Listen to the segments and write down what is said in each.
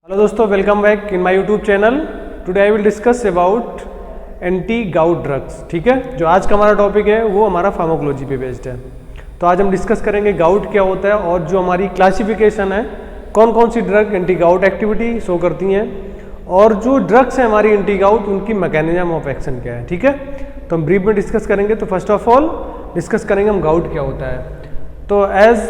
Hello दोस्तों, welcome back in my YouTube channel. Today I will discuss about anti gout drugs. ठीक है, जो आज का हमारा टॉपिक है वो हमारा फार्माकोलॉजी पे बेस्ड है। तो आज हम डिस्कस करेंगे गाउट क्या होता है और जो हमारी क्लासिफिकेशन है, कौन कौन सी drug anti gout activity show करती हैं और जो ड्रग्स हैं हमारी एंटी गाउट, उनकी मैकेनिज्म ऑफ एक्शन क्या है। ठीक है, तो हम ब्रीफ में डिस्कस करेंगे। तो फर्स्ट ऑफ ऑल डिस्कस करेंगे हम गाउट क्या होता है। तो एज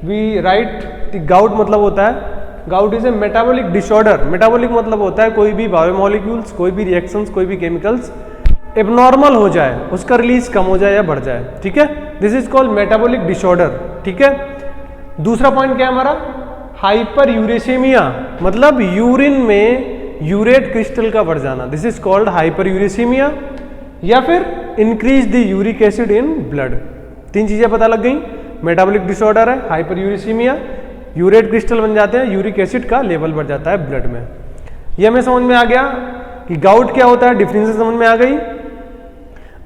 वी राइट, गाउट मतलब होता है, gout is a metabolic disorder. Metabolic मतलब होता है कोई भी बायोमोलिक्यूल्स, कोई भी रिएक्शंस, कोई भी केमिकल्स एबनॉर्मल हो जाए, उसका रिलीज कम हो जाए या बढ़ जाए। ठीक है, this is called metabolic disorder. ठीक है, दूसरा पॉइंट क्या है हमारा, हाइपर यूरेसीमिया, मतलब यूरिन में यूरेट क्रिस्टल का बढ़ जाना, दिस इज कॉल्ड हाइपर यूरेसीमिया। या फिर increase the uric acid in blood. तीन चीजें पता लग गई, मेटाबॉलिक डिसऑर्डर है, हाइपर यूरेसीमिया, यूरेट क्रिस्टल बन जाते हैं, यूरिक एसिड का लेवल बढ़ जाता है ब्लड में। ये हमें समझ में आ गया कि गाउट क्या होता है, डिफरेंसेस समझ में आ गई।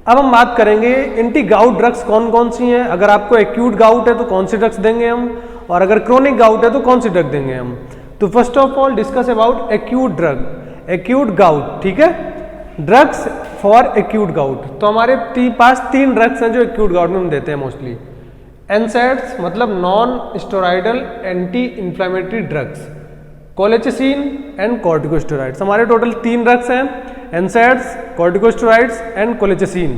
अब हम बात करेंगे एंटी गाउट ड्रग्स कौन कौन सी हैं। अगर आपको एक्यूट गाउट है तो कौन सी ड्रग्स देंगे हम, और अगर क्रोनिक गाउट है तो कौन सी ड्रग देंगे हम। तो first of all discuss about acute drug, acute gout. ठीक है, ड्रग्स फॉर एक्यूट गाउट। तो हमारे पास तीन ड्रग्स हैं जो एक्यूट गाउट में हम देते हैं मोस्टली। एनसैड्स मतलब non steroidal anti inflammatory drugs, colchicine and corticosteroids. हमारे टोटल तीन ड्रग्स हैं, NSAIDs, corticosteroids and colchicine.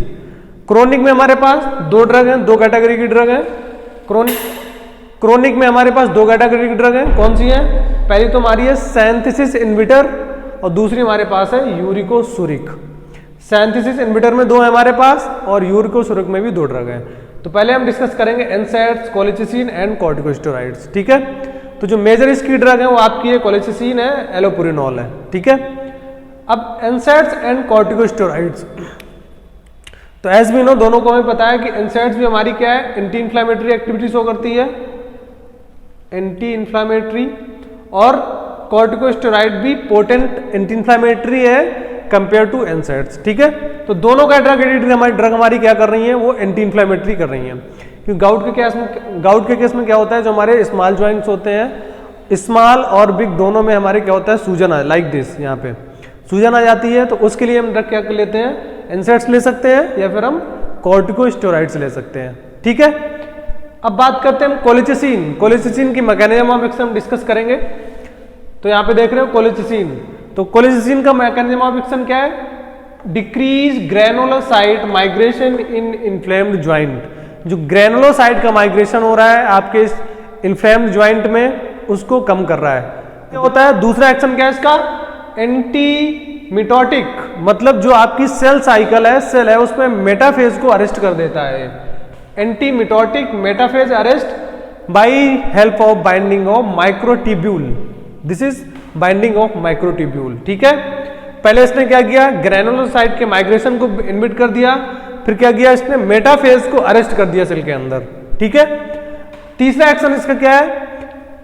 Chronic में हमारे पास दो ड्रग हैं, दो कैटेगरी की ड्रग हैं। क्रोनिक में हमारे पास दो कैटेगरी की ड्रग हैं। कौन सी है, पहली तो हमारी है सिंथेसिस इनहिबिटर और दूसरी हमारे पास है यूरिकोसुरिक। सिंथेसिस इनहिबिटर में दो है हमारे पास और यूरिकोसुरिक में भी दो ड्रग हैं। तो पहले हम डिस्कस करेंगे एनसैड्स, कोलेचिसिन एंड कॉर्टिकोस्टेरॉइड्स। ठीक है, तो जो मेजर इसकी ड्रग है वो आपकी है कोलेचिसिन है, एलोपुरिनॉल है। ठीक है, अब एनसैड्स एंड कॉर्टिकोस्टेरॉइड्स, तो एज वी नो दोनों को हमें पता है कि एनसैड्स भी हमारी क्या है, एंटी इंफ्लेमेटरी एक्टिविटी शो करती है, एंटी इंफ्लेमेटरी, और कॉर्टिकोस्टेरॉइड भी पोटेंट एंटी इंफ्लेमेटरी है कंपेयर टू एनसैड्स। ठीक है, तो दोनों का ड्रग हमारी क्या कर रही है, वो एंटी इंफ्लेमेटरी कर रही है। क्योंकि गाउट के केस में क्या होता है, जो हमारे स्मॉल जॉइंट्स होते हैं, स्मॉल और बिग दोनों में हमारे क्या होता है, सूजन आ, लाइक दिस, यहाँ पे सूजन आ जाती है। तो उसके लिए हम ड्रग क्या कर लेते हैं, एनसैड्स ले सकते हैं या फिर हम कॉर्टिकोस्टेरॉइड्स ले सकते हैं। ठीक है, अब बात करते हैं हम कोलेचिसिन। कोलेचिसिन की मैकेनिज्म ऑफ एक्शन हम डिस्कस करेंगे। तो यहाँ पे देख रहे हो कोलेचिसिन, तो कोलेचिसिन का मैकेनिज्म ऑफ एक्शन क्या है, डिक्रीज ग्रेनुलोसाइट माइग्रेशन इन इन्फ्लेम्ड ज्वाइंट। जो ग्रेनुलोसाइट का माइग्रेशन हो रहा है आपके इन्फ्लेम्ड ज्वाइंट में, उसको कम कर रहा है। क्या होता है, दूसरा एक्शन क्या है इसका, एंटी मिटोटिक, मतलब जो आपकी सेल साइकिल है, सेल है, उसमें मेटाफेज को अरेस्ट कर देता है। Anti mitotic metaphase arrest by help of binding of microtubule, this is binding of microtubule. ठीक है, पहले इसने क्या किया, ग्रेनुलोसाइट के माइग्रेशन को इनहिबिट कर दिया, फिर क्या किया इसने, मेटाफेज को अरेस्ट कर दिया सेल के अंदर। ठीक है, तीसरा एक्शन इसका क्या है,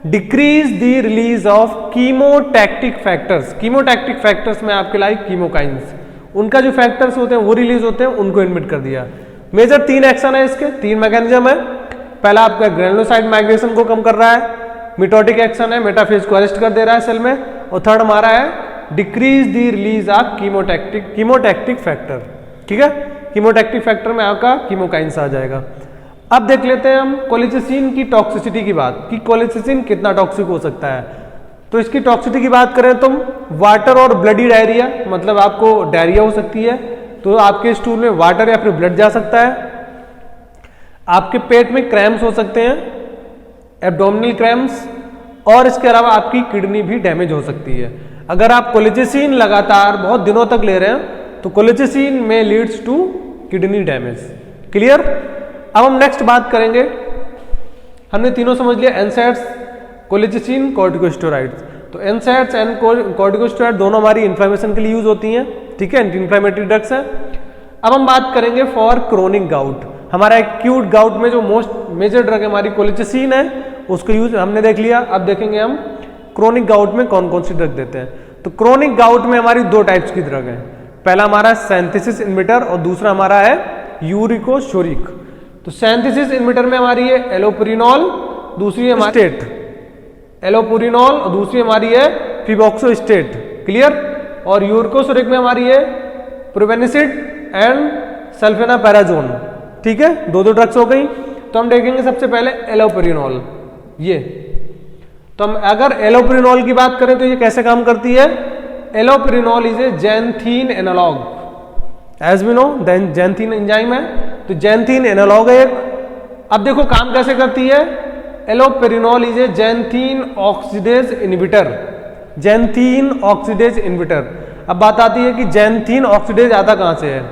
decrease the release of chemotactic factors. Chemotactic factors में आपके लाइक कीमोकाइंस, उनका जो फैक्टर्स होते हैं वो रिलीज होते हैं, उनको इनहिबिट कर दिया। मेजर तीन एक्शन है इसके, तीन मैकेनिज्म है। पहला आपका ग्रेनुलोसाइट माइग्रेशन को कम कर रहा है, मिटोटिक एक्शन है, मेटाफेज को अरेस्ट कर दे रहा है सेल में, और थर्ड हमारा है decrease the release of chemotactic factor. ठीक है, कीमोटैक्टिक फैक्टर में आपका कीमोकाइंस आ जाएगा। अब देख लेते हैं हम कोलेचिसिन की टॉक्सिसिटी की बात, कि कोलेचिसिन कितना टॉक्सिक हो सकता है। तो इसकी टॉक्सिसिटी की बात करें तो वाटर और ब्लडी डायरिया, मतलब आपको डायरिया हो सकती है, तो आपके स्टूल में वाटर या फिर ब्लड जा सकता है। आपके पेट में क्रैम्स हो सकते हैं, एब्डोमिनल क्रैम्स, और इसके अलावा आपकी किडनी भी डैमेज हो सकती है। अगर आप कोलेचिसिन लगातार बहुत दिनों तक ले रहे हैं तो कोलेचिसिन में leads to kidney damage. Clear. अब हम नेक्स्ट बात करेंगे, हमने तीनों समझ लिया, एनसैड्स, कोलेचिसिन, कॉर्टिकोस्टेरॉइड्स। तो एनसैड्स एंड कॉर्टिकोस्टेरॉइड दोनों हमारी इन्फ्लेमेशन के लिए यूज होती हैं। ठीक है, एंटी इन्फ्लेमेटरी ड्रग्स हैं। अब हम बात करेंगे फॉर क्रोनिक गाउट। हमारा एक्यूट गाउट में जो मोस्ट मेजर ड्रग है हमारी कोलेचिसिन है, उसको यूज हमने देख लिया। अब देखेंगे हम क्रोनिक गाउट में कौन कौन सी ड्रग देते हैं। तो क्रोनिक गाउट में हमारी दो टाइप्स की ड्रग है, पहला हमारा सिंथेसिस इनहिबिटर और दूसरा हमारा है यूरिकोसुरिक। तो सिंथेसिस इनहिबिटर में हमारी है एलोपुरिनॉल, दूसरी है हमारी स्टेट एलोपुरिनॉल और दूसरी हमारी है फिवॉक्सोस्टेट, क्लियर। और यूरकोसोरिक में हमारी है प्रोपेनिसिड एंड सल्फेनापेराजोन, ठीक है, दो ड्रग्स हो गई। तो हम देखेंगे सबसे पहले एलोपेरिनॉल। ये तो हम अगर एलोपेरिनॉल की बात करें तो ये कैसे काम करती है। Allopurinol is a xanthine analog, as we know xanthine enzyme है, तो जैंथीन एनालॉग है एक। अब देखो काम कैसे करती है। Allopurinol is a xanthine oxidase inhibitor, xanthine oxidase inhibitor. अब बात आती है कि जैंथीन ऑक्सीडेज आता कहां से है।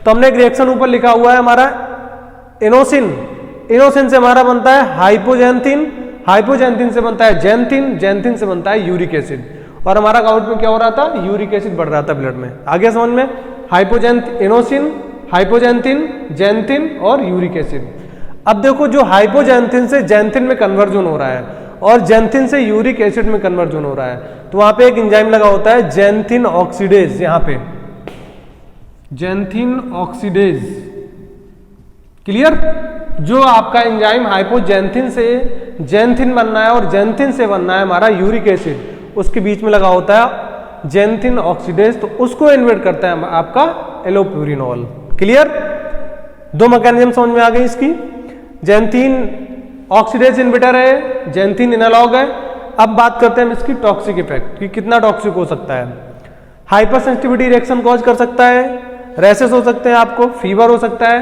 तो हमने एक रिएक्शन ऊपर लिखा हुआ है हमारा इनोसिन, इनोसिन से हमारा बनता है हाइपोजैंथीन, हाइपोजैंथीन से बनता है जैंथीन, जैंथीन से बनता है यूरिक एसिड। और हमारा गाउट में क्या हो रहा था, यूरिक एसिड बढ़ रहा था ब्लड में। आगे समझ में, इनोसिन, हाइपोजैंथीन, जैंथीन और यूरिक एसिड। अब देखो जो हाइपोजैंथीन से जैंथीन में कन्वर्जन हो रहा है और जैंथीन से यूरिक एसिड में कन्वर्जन हो रहा है, तो वहां पे एक एंजाइम लगा होता है जैंथीन ऑक्सीडेज, यहां पे जैंथीन ऑक्सीडेज, क्लियर। जो आपका एंजाइम हाइपोजैंथीन से जैंथीन बनना है और जैंथीन से बनना है हमारा यूरिक एसिड, उसके बीच में लगा होता है जैंथीन ऑक्सीडेज, तो उसको इन्वर्ट करता है आपका एलोपेरिनॉल, क्लियर। दो मैकेनिज्म समझ में आ गई इसकी। जैंथीन ऑक्सीडेज इनहिबिटर है, जैंथीन एनालॉग है। अब बात करते हैं हम इसकी टॉक्सिक इफेक्ट कि कितना टॉक्सिक हो सकता है। हाइपर सेंसिटिविटी रिएक्शन कॉज कर सकता है, रैशेस हो सकते हैं, आपको फीवर हो सकता है,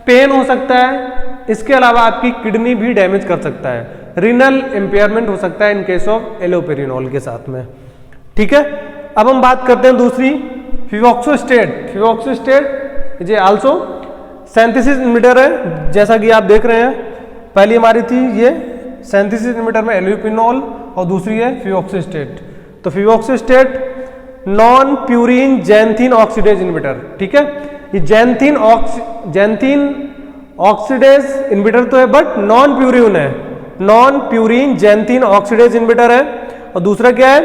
पेन हो सकता है, इसके अलावा आपकी किडनी भी डैमेज कर सकता है, रीनल इंपेयरमेंट हो सकता है इन केस ऑफ एलोपेरिनॉल के साथ में, ठीक है। अब हम बात करते हैं दूसरी फिवॉक्सोस्टेट। फिवॉक्सोस्टेट ये आल्सो सिंथेसिस इनहिबिटर है, जैसा कि आप देख रहे हैं। पहली हमारी थी ये सिंथेसिस इनहिबिटर में एलोपेरिनॉल और दूसरी है फिवॉक्सोस्टेट। तो febuxostat non purine xanthine oxidase inhibitor, ठीक है। ये जैंथीन ऑक्सीडेज इनहिबिटर तो है बट नॉन प्यूरिन है, non purine xanthine oxidase inhibitor है। और दूसरा क्या है,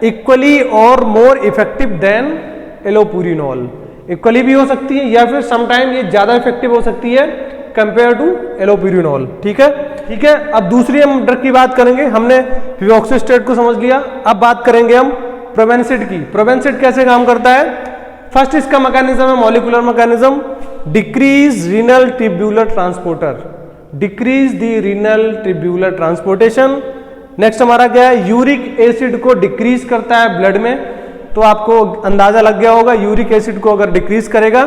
इक्वली और more effective than allopurinol, equally भी हो सकती है या फिर समटाइम ये ज्यादा इफेक्टिव हो सकती है कंपेयर टू एलोपेरिनॉल, ठीक है, ठीक है। अब दूसरी हम ड्रग की बात करेंगे, हमने फिवॉक्सोस्टेट को समझ लिया, अब बात करेंगे हम प्रोपेनिसिड की। प्रोपेनिसिड कैसे काम करता है। फर्स्ट इसका मैकेनिज्म है molecular mechanism, decrease renal tubular transporter, decrease the renal tubular transportation. Next हमारा क्या है, यूरिक एसिड को डिक्रीज करता है ब्लड में। तो आपको अंदाजा लग गया होगा यूरिक एसिड को अगर डिक्रीज करेगा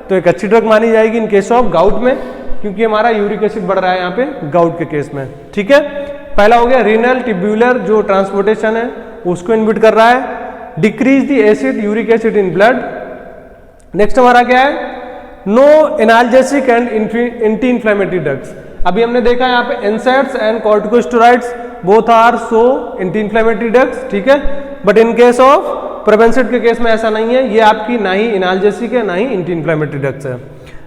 तो एक अच्छी ड्रग मानी जाएगी इन केस ऑफ गाउट में, क्योंकि हमारा यूरिक एसिड बढ़ रहा है यहाँ पे गाउट के केस में, ठीक है। पहला हो गया रीनल ट्यूब्यूलर जो ट्रांसपोर्टेशन है उसको इनहिबिट कर रहा है, decrease the acid uric acid in blood. Next हमारा क्या है, no analgesic and anti inflammatory drugs. अभी हमने देखा यहाँ पे NSAIDs and corticosteroids both are so anti inflammatory drugs, ठीक है। But in case of probenecid के केस में ऐसा नहीं है, ये आपकी ना ही एनाल्जेसिक है ना ही एंटी इंफ्लेमेटरी ड्रग्स है।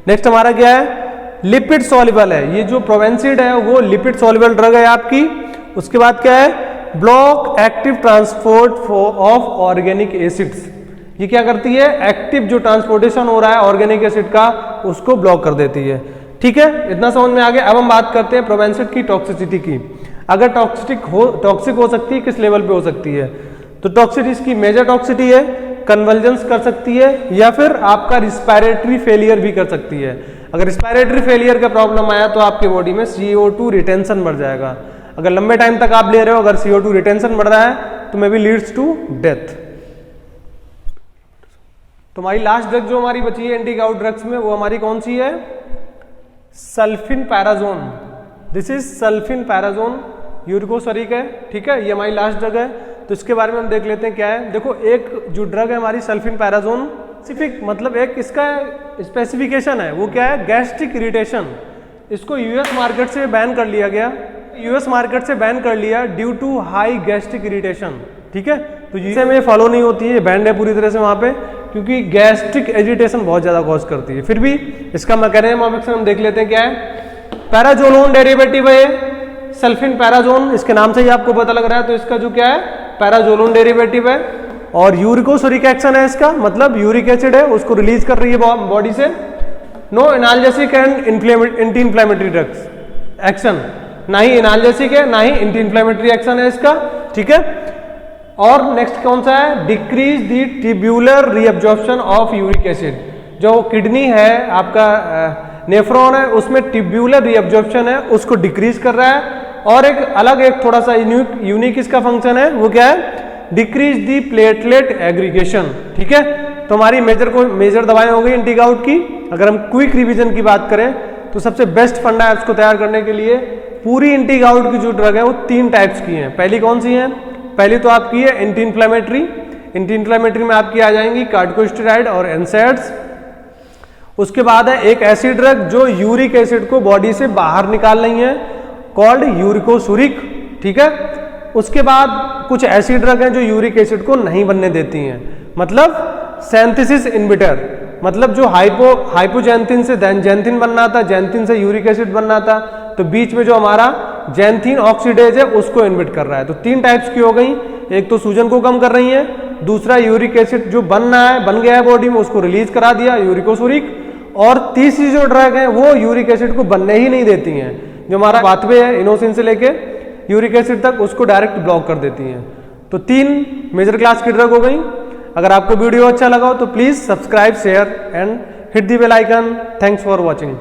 नेक्स्ट हमारा क्या है, लिपिड सॉल्युबल है, ये जो प्रोपेनिसिड है वो लिपिड सॉल्युबल ड्रग है आपकी। उसके बाद क्या है, block active transport of organic acids, ये क्या करती है, एक्टिव जो ट्रांसपोर्टेशन हो रहा है ऑर्गेनिक एसिड का उसको ब्लॉक कर देती है, ठीक है। इतना समझ में आ गया। अब हम बात करते हैं प्रोपेनिसिड की टॉक्सिसिटी की। अगर टॉक्सिक हो सकती है किस लेवल पे हो सकती है, तो टॉक्सिटी इसकी मेजर टॉक्सिटी है, कन्वर्जेंस कर सकती है या फिर आपका रिस्पायरेटरी फेलियर भी कर सकती है। अगर रिस्पायरेटरी फेलियर का प्रॉब्लम आया तो आपके बॉडी में CO2 रिटेंशन बढ़ जाएगा। अगर लंबे टाइम तक आप ले रहे हो, अगर CO2 रिटेंशन बढ़ रहा है तो maybe leads to death. तो हमारी लास्ट ड्रग जो हमारी बची है एंटी गाउट ड्रग्स में वो हमारी कौन सी है, सल्फिनपैराजोन। दिस इज सल्फिनपैराजोन, यूरिकोसरिक है, ठीक है। ये हमारी लास्ट ड्रग है, तो इसके बारे में हम देख लेते हैं क्या है। देखो एक जो ड्रग है हमारी सल्फिनपैराजोन, स्पेसिफिक मतलब एक इसका स्पेसिफिकेशन है, वो क्या है, गैस्ट्रिक इरिटेशन। इसको यूएस मार्केट से बैन कर लिया गया, यूएस मार्केट से बैन कर लिया due to high gastric irritation, ठीक है। तो यूएसए में फॉलो नहीं होती है, बैंड है पूरी तरह से वहां पे, क्योंकि गैस्ट्रिक एजिटेशन बहुत ज्यादा कॉज करती है। फिर भी इसका मैकेनिज्म ऑफ एक्शन हम देख लेते हैं क्या है। पैराजोलोन डेरिवेटिव है सल्फिनपैराजोन, इसके नाम से ही आपको पता लग रहा है, तो इसका जो क्या है पैराजोलोन डेरिवेटिव है। और यूरिकोसोरिक एक्शन है इसका, मतलब यूरिक एसिड है उसको रिलीज कर रही है बॉडी से। No analgesic and anti inflammatory drugs action, ना ही एनाल्जेसिक है ना ही एंटी इंफ्लेमेटरी एक्शन है इसका, ठीक है। और नेक्स्ट कौन सा है, decrease the tubular reabsorption of uric acid. जो किडनी है आपका नेफ्रॉन है उसमें ट्यूब्यूलर रीअब्जॉर्प्शन है उसको डिक्रीज कर रहा है। और एक अलग एक थोड़ा सा यूनिक इसका फंक्शन है, वो क्या है, डिक्रीज दी प्लेटलेट एग्रीगेशन। ठीक है, तो हमारी मेजर दवाएं हो गई एंटी गाउट की। अगर हम क्विक रिवीजन की बात करें तो सबसे बेस्ट फंडा है उसको तैयार करने के लिए, पूरी एंटी गाउट की जो ड्रग है वो 3 टाइप्स की हैं। पहली कौन सी है, पहली तो आपकी है एंटी इन्फ्लेमेटरी। एंटी इन्फ्लेमेटरी में आपकी आ जाएंगी कार्टिकोस्टेरॉइड और एनसैड्स। उसके बाद है एक ऐसी ड्रग जो यूरिक एसिड को बॉडी से बाहर निकाल रही है, कॉल्ड यूरिकोसूरिक। ठीक है, उसके बाद कुछ ऐसी ड्रग हैं जो यूरिक एसिड को नहीं बनने देती हैं, मतलब सिंथेसिस इनहिबिटर, मतलब जो हाइपोजेंथिन से जैंथिन बनना था, जैंथिन से यूरिक एसिड बनना था, तो बीच में जो हमारा जैंथिन ऑक्सीडेज है उसको इनहिबिट कर रहा है। तो 3 टाइप्स की हो गई, एक तो सूजन को कम कर रही है, दूसरा यूरिक एसिड जो बन गया है बॉडी में उसको रिलीज करा दिया यूरिकोसूरिक, और तीसरी जो ड्रग है वो यूरिक एसिड को बनने ही नहीं देती हैं, जो हमारा पाथवे है इनोसिन से लेके यूरिक एसिड तक उसको डायरेक्ट ब्लॉक कर देती हैं। तो 3 मेजर क्लास की ड्रग हो गई। अगर आपको वीडियो अच्छा लगा हो तो please subscribe, share and hit the bell icon. Thanks for watching.